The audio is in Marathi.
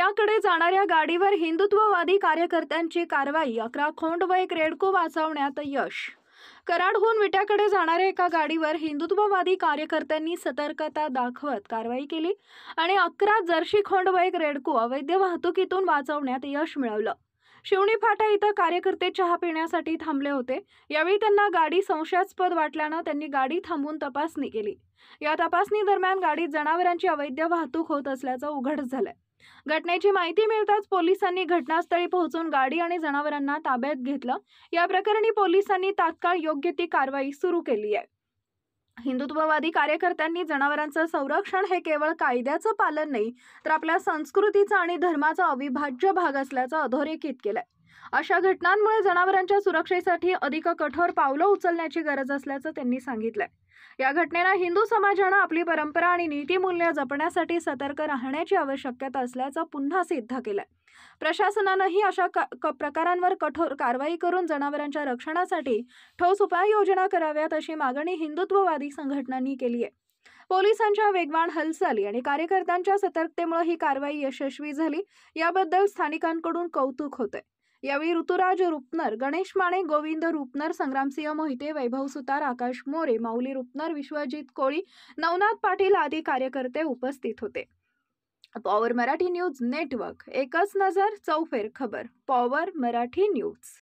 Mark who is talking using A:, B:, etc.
A: विट्याकडे जाणाऱ्या गाडीवर हिंदुत्ववादी कार्यकर्त्यांची कारवाई। 11 खोंड व एक रेडको वाचवण्यात यश। कराडहून विट्याकडे जाणाऱ्या एका गाडीवर हिंदुत्ववादी कार्यकर्त्यांनी सतर्कता दाखवत कारवाई केली आणि 11 जर्सी खोंड व एक रेडको अवैध वाहतुकीतून वाचवण्यात यश मिळवलं। शिवणी फाटा इथं कार्यकर्ते चहा पिण्यासाठी थांबले होते। यावेळी त्यांना गाडी संशयास्पद वाटल्यानं त्यांनी गाडी थांबवून तपासणी केली। या तपासणी दरम्यान गाडीत जनावरांची अवैध वाहतूक होत असल्याचं उघड झालंय। घटनेची माहिती मिळताच पोलिसांनी घटनास्थळी पोहोचून गाडी आणि जनावरांना ताब्यात घेतलं। या प्रकरणी पोलिसांनी तात्काळ योग्य ती कारवाई सुरू केली आहे। हिंदुत्ववादी कार्यकर्त्यांनी जनावरांचं संरक्षण हे केवळ कायद्याचं पालन नाही, तर आपल्या संस्कृतीचा आणि धर्माचा अविभाज्य भाग असल्याचं अधोरेखित केलंय। अशा घटनांमुळे जनावरांच्या सुरक्षेसाठी अधिक कठोर पावलं उचलण्याची गरज असल्याचं त्यांनी सांगितलंय। या घटनेनं हिंदू समाजानं आपली परंपरा आणि नीतिमूल्य जपण्यासाठी सतर्क राहण्याची आवश्यकता असल्याचं पुन्हा सिद्ध केलंय। प्रशासनानंही अशा प्रकारांवर कठोर कारवाई करून जनावरांच्या रक्षणासाठी ठोस उपाययोजना कराव्यात अशी मागणी हिंदुत्ववादी संघटनांनी केली आहे। पोलिसांच्या वेगवान हालचाली आणि कार्यकर्त्यांच्या सतर्कतेमुळे ही कारवाई यशस्वी झाली, याबद्दल स्थानिकांकडून कौतुक होतंय। यावेळी ऋतुराज रुपनर, गणेश माने, गोविंद रुपनर, संग्रामसिंह मोहिते, वैभव सुतार, आकाश मोरे, माऊली रुपनर, विश्वजित कोळी, नवनाथ पाटील आदी कार्यकर्ते उपस्थित होते। पॉवर मराठी न्यूज नेटवर्क, एकच नजर चौफेर खबर। Power Marathi news.